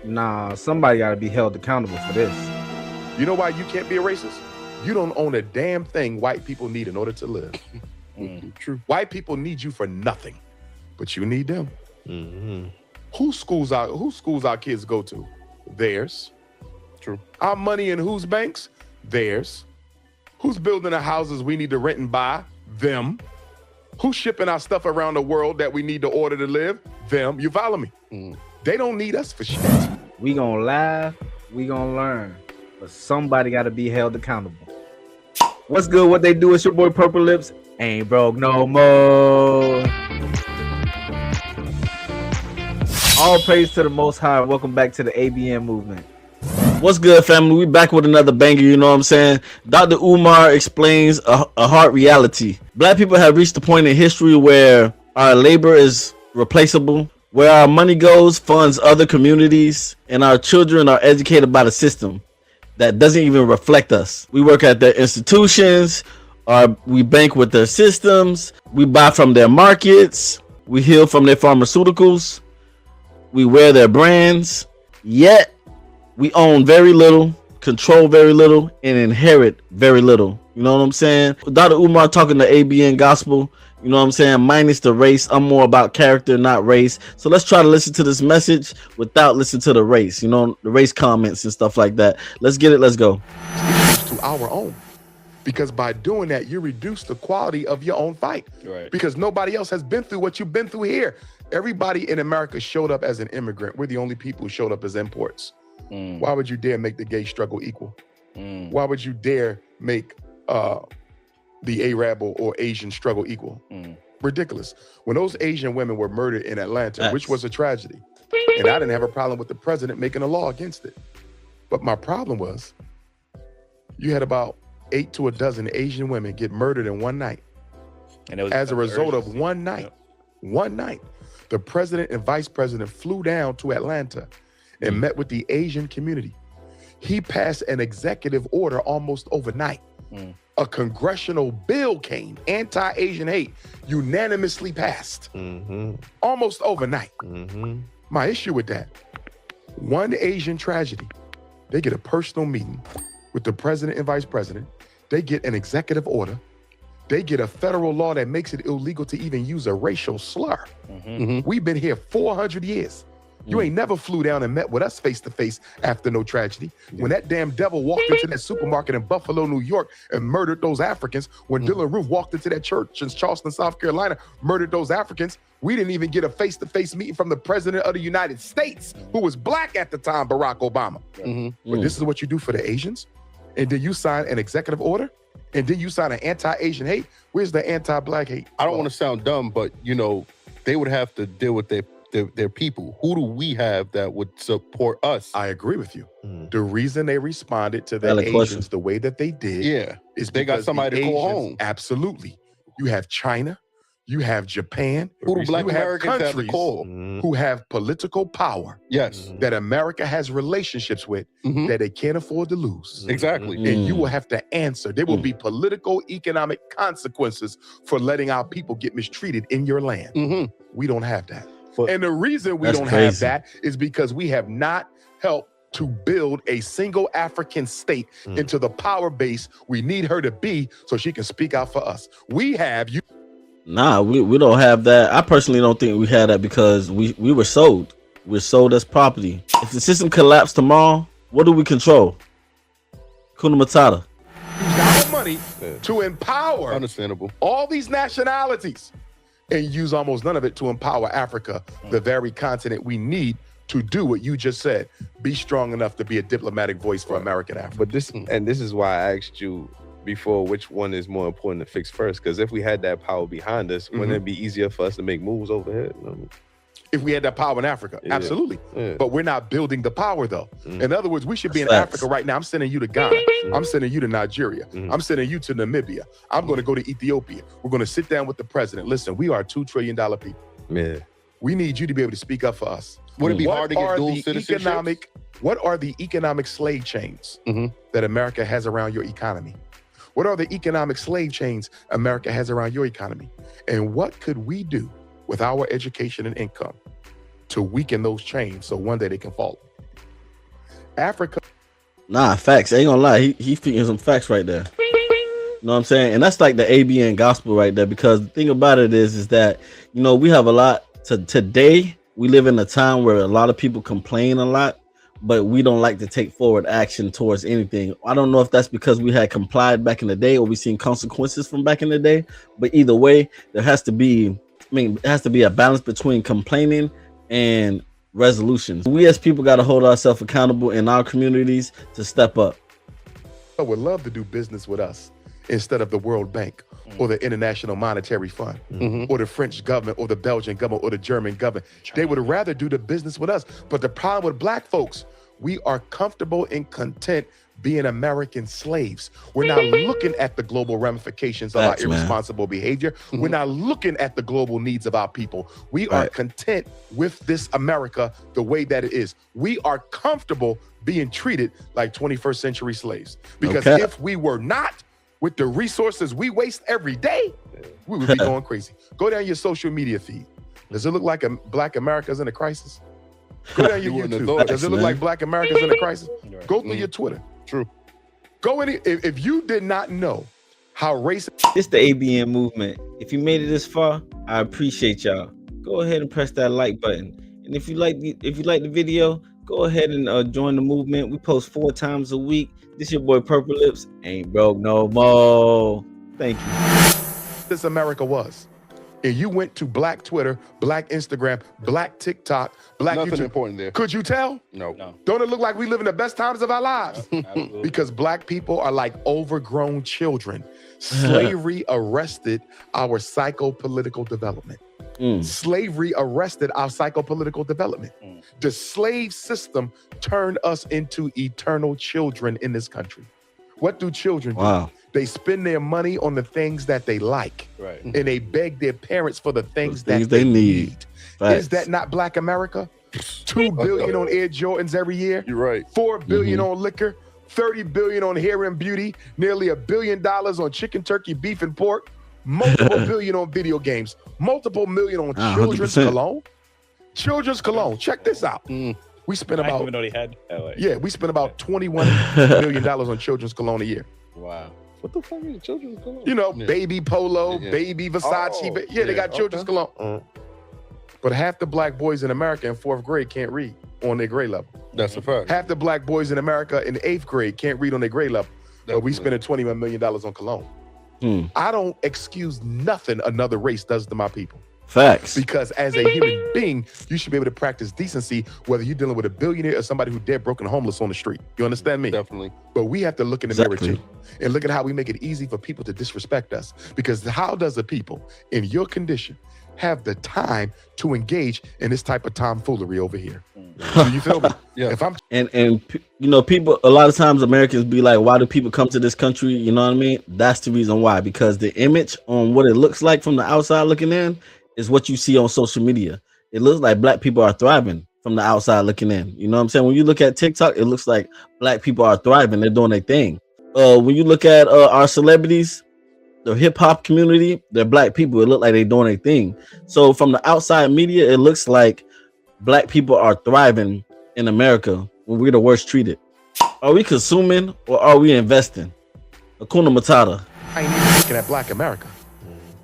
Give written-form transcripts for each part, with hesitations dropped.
Nah, somebody got to be held accountable for this. You know why you can't be a racist? You don't own a damn thing white people need in order to live. True. White people need you for nothing, but you need them. Mm-hmm. Whose schools our kids go to? Theirs. True. Our money in whose banks? Theirs. Who's building the houses we need to rent and buy? Them. Who's shipping our stuff around the world that we need to order to live? Them. You follow me? They don't need us for shit. We gonna laugh, we gonna learn, but somebody got to be held accountable. What's good? What they do? It's your boy Purple Lips. Ain't broke no more. All praise to the Most High. Welcome back to the ABN movement. What's good, family? We back with another banger, you know what I'm saying? Dr. Umar explains a hard reality. Black people have reached a point in history where our labor is replaceable, where our money goes funds other communities, and our children are educated by the system that doesn't even reflect us. We work at their institutions, or we bank with their systems, we buy from their markets, we heal from their pharmaceuticals, we wear their brands, yet we own very little, control very little, and inherit very little. You know what I'm saying? Dr. Umar talking the ABN gospel, you know what I'm saying? Minus the race. I'm more about character, not race. So let's try to listen to this message without listening to the race, you know, the race comments and stuff like that. Let's get it. Let's go. To our own. Because by doing that, you reduce the quality of your own fight. Right. Because nobody else has been through what you've been through here. Everybody in America showed up as an immigrant. We're the only people who showed up as imports. Why would you dare make the gay struggle equal? Why would you dare make the Arab or Asian struggle equal? Ridiculous. When those Asian women were murdered in Atlanta, which was a tragedy, and I didn't have a problem with the president making a law against it. But my problem was, you had about 8 to a dozen Asian women get murdered in one night. And it was as a result of one night. Yep. One night. The president and vice president flew down to Atlanta and met with the Asian community. He passed an executive order almost overnight. A congressional bill came, anti-Asian hate, unanimously passed. Almost overnight. My issue with that, one Asian tragedy, they get a personal meeting with the president and vice president. They get an executive order. They get a federal law that makes it illegal to even use a racial slur. We've been here 400 years. You ain't never flew down and met with us face to face after no tragedy. When that damn devil walked into that supermarket in Buffalo, New York and murdered those Africans, when Dylan Roof walked into that church in Charleston, South Carolina, murdered those Africans, we didn't even get a face-to-face meeting from the president of the United States, who was black at the time, Barack Obama. But this is what you do for the Asians? And then you sign an executive order? And then you sign an anti-Asian hate? Where's the anti-black hate? I don't want to sound dumb, but you know, they would have to deal with their people. Who do we have that would support us? I agree with you. The reason they responded to the Asians the way that they did is they got somebody to call home. Absolutely. You have China, you have Japan, who do black Americans have to call? Who have political power that America has relationships with that they can't afford to lose. Exactly. And you will have to answer. There will be political, economic consequences for letting our people get mistreated in your land. We don't have that. And the reason we don't have that is because we have not helped to build a single African state into the power base we need her to be so she can speak out for us. We have you. Nah, we don't have that. I personally don't think we had that because we were sold. We're sold as property. If the system collapsed tomorrow, what do we control? Kuna Matata. Use our money to empower all these nationalities and use almost none of it to empower Africa, the very continent we need to do what you just said. Be strong enough to be a diplomatic voice for American Africa. But this is why I asked you before which one is more important to fix first. Because if we had that power behind us, wouldn't it be easier for us to make moves over here? If we had that power in Africa, absolutely. But we're not building the power though. In other words, we should be in Africa right now. I'm sending you to Ghana. I'm sending you to Nigeria. I'm sending you to Namibia. I'm going to go to Ethiopia. We're going to sit down with the president. Listen, we are a $2 trillion people. We need you to be able to speak up for us. Would it be hard to get dual citizenship? What are the economic slave chains that America has around your economy? What are the economic slave chains America has around your economy? And what could we do with our education and income to weaken those chains so one day they can fall? Africa. Nah, facts. I ain't gonna lie. He speaking some facts right there. You know what I'm saying? And that's like the ABN gospel right there. Because the thing about it is that, you know, we have a lot today. We live in a time where a lot of people complain a lot, but we don't like to take forward action towards anything. I don't know if that's because we had complied back in the day or we seen consequences from back in the day. But either way, there has to be, it has to be a balance between complaining and resolutions. We as people got to hold ourselves accountable in our communities to step up. I would love to do business with us instead of the World Bank or the International Monetary Fund or the French government or the Belgian government or the German government. They would rather do the business with us. But the problem with black folks, we are comfortable and content being American slaves. We're not looking at the global ramifications of our irresponsible behavior. We're not looking at the global needs of our people. We are content with this America the way that it is. We are comfortable being treated like 21st century slaves. Because if we were not, with the resources we waste every day, we would be going crazy. Go down your social media feed. Does it look like Black America's in a crisis? Go down your YouTube. Does it look like Black America's in a crisis? Go through your Twitter. True. Go in. If you did not know how racist. This the ABN movement. If you made it this far, I appreciate y'all. Go ahead and press that like button. And if you like the video, go ahead and join the movement. We post 4 times a week. This your boy Purple Lips. Ain't broke no more. Thank you. This America was. And you went to Black Twitter, Black Instagram, Black TikTok, Black Nothing YouTube. important there. Could you tell? No. Don't it look like we live in the best times of our lives? Because black people are like overgrown children. Slavery arrested our psychopolitical development. Slavery arrested our psychopolitical development. The slave system turned us into eternal children in this country. What do children do? They spend their money on the things that they like. And they beg their parents for the things that they need. Is that not Black America? $2 billion on Air Jordans every year. You're right. $4 billion on liquor, $30 billion on hair and beauty, nearly $1 billion on chicken, turkey, beef, and pork, multiple billion on video games, multiple million on children's 100%. cologne. Children's cologne. Check this out. We spent I about even know they had that. Like, we spent about $21 million on children's cologne a year. wow. What the fuck is children's cologne? You know, baby Polo, baby Versace. They got children's cologne. But half the black boys in America in 4th grade can't read on their grade level. That's a fact. Half the black boys in America in 8th grade can't read on their grade level. But we spending $21 million on cologne. I don't excuse nothing another race does to my people. Facts. Because as a human being, you should be able to practice decency, whether you're dealing with a billionaire or somebody who's dead, broken, homeless on the street. You understand me? Definitely. But we have to look in the mirror too, and look at how we make it easy for people to disrespect us. Because how does a people in your condition have the time to engage in this type of tomfoolery over here? Do you feel me? If I'm and you know, people, a lot of times Americans be like, why do people come to this country? You know what I mean? That's the reason why. Because the image on what it looks like from the outside looking in is what you see on social media. It looks like black people are thriving from the outside looking in. You know what I'm saying? When you look at TikTok, it looks like black people are thriving. They're doing their thing. When you look at our celebrities, the hip hop community, they're black people. It look like they're doing their thing. So from the outside media, it looks like black people are thriving in America when we're the worst treated. Are we consuming or are we investing? Hakuna Matata. I ain't even looking at Black America.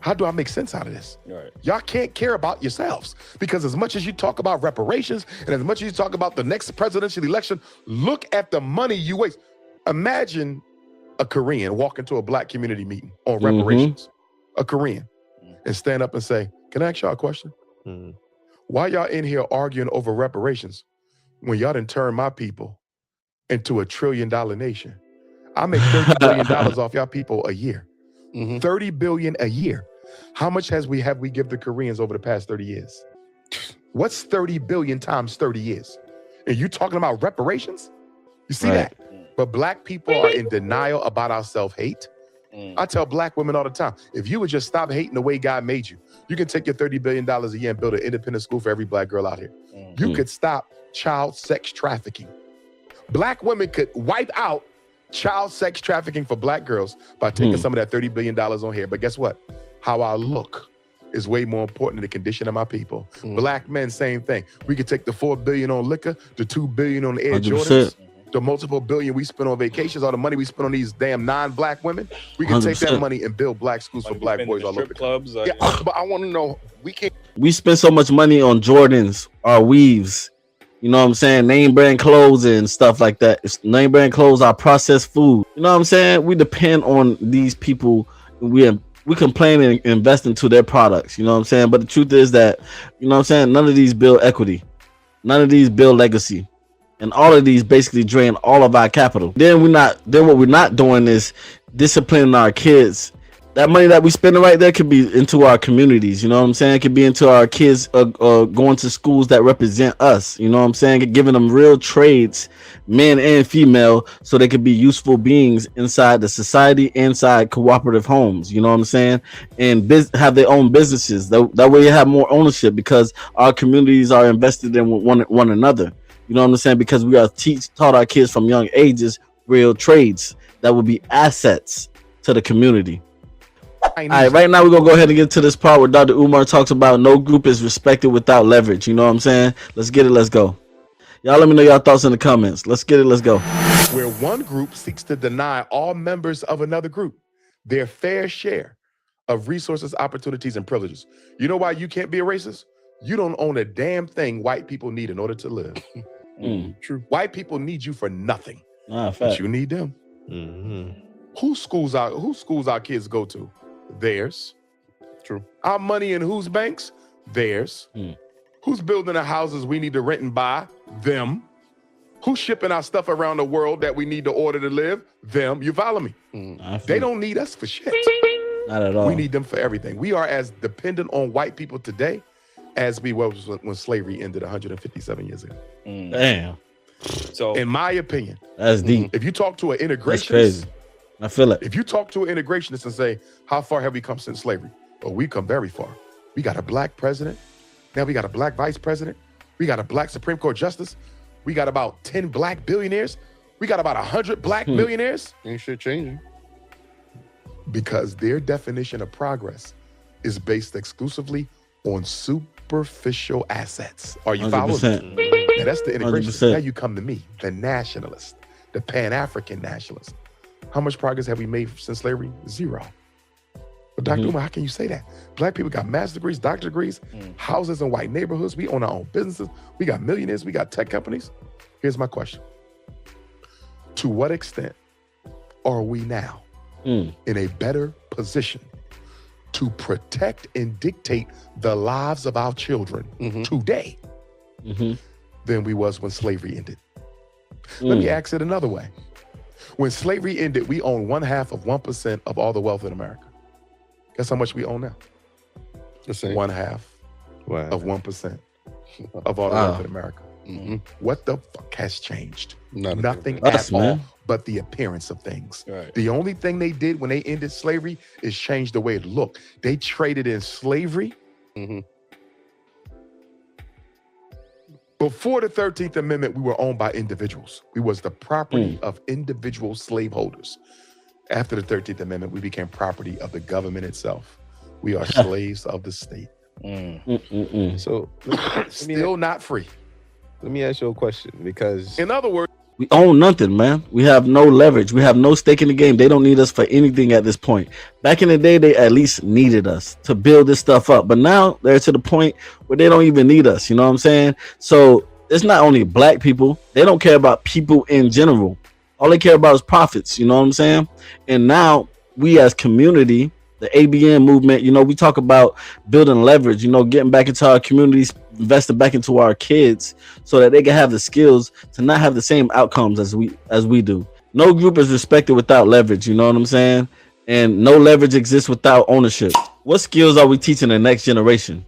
How do I make sense out of this? Y'all can't care about yourselves, because as much as you talk about reparations and as much as you talk about the next presidential election, look at the money you waste. Imagine a Korean walk into a black community meeting on reparations, a Korean, and stand up and say, can I ask y'all a question? Why y'all in here arguing over reparations when y'all done turn my people into $1 trillion nation? I make $30 billion off y'all people a year. $30 billion a year. How much have we give the Koreans over the past 30 years? What's 30 billion times 30 years? And you talking about reparations? You see that? But black people are in denial about our self-hate. I tell black women all the time, if you would just stop hating the way God made you, you can take your $30 billion a year and build an independent school for every black girl out here. You could stop child sex trafficking. Black women could wipe out child sex trafficking for black girls by taking some of that $30 billion on here. But guess what? How I look is way more important than the condition of my people. Black men, same thing. We could take the $4 billion on liquor, the $2 billion on Air 100%. Jordans, The multiple billion we spend on vacations, all the money we spend on these damn non-black women, we can take that 100%. money and build black schools for black boys all over strip the clubs. country. Yeah, but I want to know, We spend so much money on Jordans, our weaves, you know what I'm saying? Name brand clothes and stuff like that. It's name brand clothes, our processed food. You know what I'm saying? We depend on these people. We complain and invest into their products. You know what I'm saying? But the truth is that, you know what I'm saying? None of these build equity. None of these build legacy. And all of these basically drain all of our capital. Then what we're not doing is disciplining our kids. That money that we spending right there could be into our communities. You know what I'm saying? It could be into our kids going to schools that represent us. You know what I'm saying? Giving them real trades, men and female, so they could be useful beings inside the society, inside cooperative homes. You know what I'm saying? And have their own businesses. That way you have more ownership because our communities are invested in one another. You know what I'm saying? Because we are taught our kids from young ages real trades that will be assets to the community. All right, right now we're gonna go ahead and get to this part where Dr. Umar talks about no group is respected without leverage. You know what I'm saying? Let's get it. Let's go. Y'all let me know y'all thoughts in the comments. Let's get it. Let's go. Where one group seeks to deny all members of another group their fair share of resources, opportunities, and privileges. You know why you can't be a racist? You don't own a damn thing white people need in order to live. True. White people need you for nothing, Fact. but you need them. Mm-hmm. Whose schools our kids go to? Theirs. True. Our money in whose banks? Theirs. Who's building the houses we need to rent and buy? Them. Who's shipping our stuff around the world that we need to order to live? Them. You follow me? They don't need us for shit. Not at all. We need them for everything. We are as dependent on white people today as we was when slavery ended 157 years ago. Damn. So, in my opinion, that's deep. If you talk to an That's integrationist, crazy. I feel it. if you talk to an integrationist and say, how far have we come since slavery? Well, we've come very far. We got a black president. Now we got a black vice president. We got a black Supreme Court justice. We got about 10 black billionaires. We got about 100 black millionaires. ain't shit changing. Because their definition of progress is based exclusively on superficial assets. Are you following me? Now that's the integration. 100%. Now you come to me, the nationalist, the Pan-African nationalist. How much progress have we made since slavery? Zero. But Dr. Umar, how can you say that? Black people got master's degrees, doctorate degrees, houses in white neighborhoods. We own our own businesses. We got millionaires. We got tech companies. Here's my question. To what extent are we now in a better position to protect and dictate the lives of our children today than we was when slavery ended? Let me ask it another way. When slavery ended, we owned 0.5% of all the wealth in America. Guess how much we own now? The same. 1/2 Wow. of 1% of all the wealth in America. What the fuck has changed? Nothing at all but the appearance of things. Right. The only thing they did when they ended slavery is change the way it looked. They traded in slavery. Before the 13th Amendment, we were owned by individuals. We was the property of individual slaveholders. After the 13th Amendment, we became property of the government itself. We are slaves of the state. So Still not free. let me ask you a question, because In other words, We own nothing, man. We have no leverage. We have no stake in the game. They don't need us for anything at this point. Back in the day, they at least needed us to build this stuff up. But now they're to the point where they don't even need us. You know what I'm saying? So it's not only black people. They don't care about people in general. All they care about is profits. You know what I'm saying? And now we as community, the ABN movement, you know, we talk about building leverage, you know, getting back into our communities, investing back into our kids so that they can have the skills to not have the same outcomes as we do. No group is respected without leverage, you know what I'm saying? And no leverage exists without ownership. What skills are we teaching the next generation?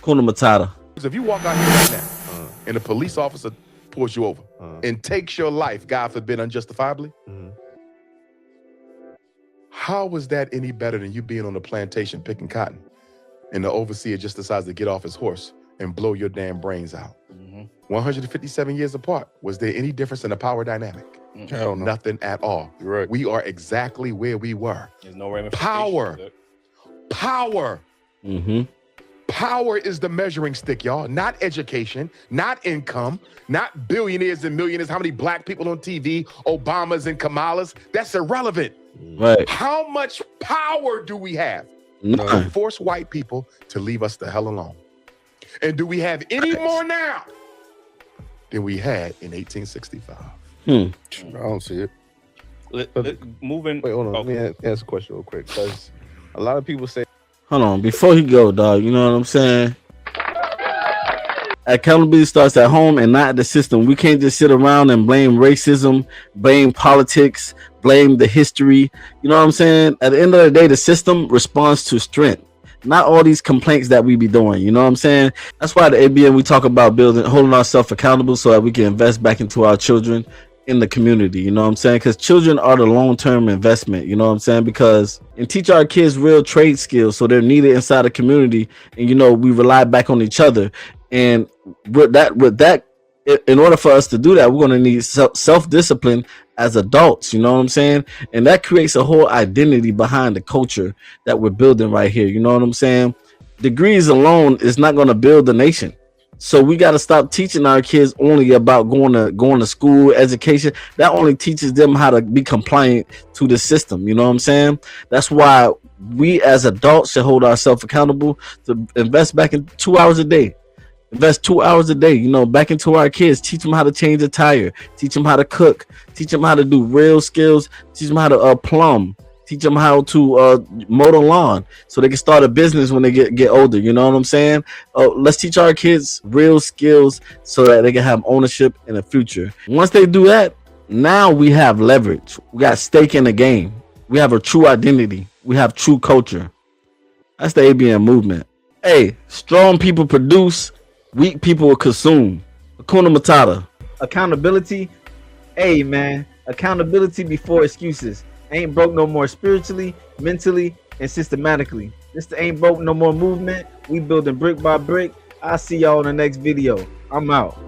Kuna Matata. if you walk out here right now and a police officer pulls you over and takes your life, God forbid, unjustifiably, how is that any better than you being on the plantation picking cotton and the overseer just decides to get off his horse and blow your damn brains out? 157 years apart. Was there any difference in the power dynamic? Hell no. Nothing at all. You're right. We are exactly where we were. There's no ramifications. Power. Power is the measuring stick, y'all. Not education, not income, not billionaires and millionaires. How many black people on TV, Obamas and Kamalas? That's irrelevant. Right. How much power do we have None. to force white people to leave us the hell alone? And do we have any more now than we had in 1865? I don't see it. Moving. Wait, hold on. Let me ask a question real quick, because a lot of people say. Hold on, before he go, dog. You know what I'm saying? Accountability starts at home and not the system. We can't just sit around and blame racism, blame politics, blame the history. You know what I'm saying? At the end of the day, the system responds to strength, not all these complaints that we be doing. You know what I'm saying? That's why the ABN, we talk about holding ourselves accountable so that we can invest back into our children in the community. You know what I'm saying? Because children are the long-term investment. You know what I'm saying? And teach our kids real trade skills so they're needed inside the community. And, you know, we rely back on each other. And with that, in order for us to do that, we're going to need self-discipline as adults. You know what I'm saying? And that creates a whole identity behind the culture that we're building right here. You know what I'm saying? Degrees alone is not going to build the nation. So we got to stop teaching our kids only about going to school, education. That only teaches them how to be compliant to the system. You know what I'm saying? That's why we as adults should hold ourselves accountable to invest back in 2 hours a day. Invest 2 hours a day, you know, back into our kids. Teach them how to change a tire. Teach them how to cook. Teach them how to do real skills. Teach them how to plumb. Teach them how to mow the lawn so they can start a business when they get older. You know what I'm saying? Let's teach our kids real skills so that they can have ownership in the future. Once they do that, now we have leverage. We got stake in the game. We have a true identity. We have true culture. That's the ABN movement. Hey, strong people produce, weak people consume. Hakuna Matata. Accountability. Hey, man. Accountability before excuses. Ain't broke no more spiritually, mentally, and systematically. This the Ain't Broke No More movement. We building brick by brick. I'll see y'all in the next video. I'm out.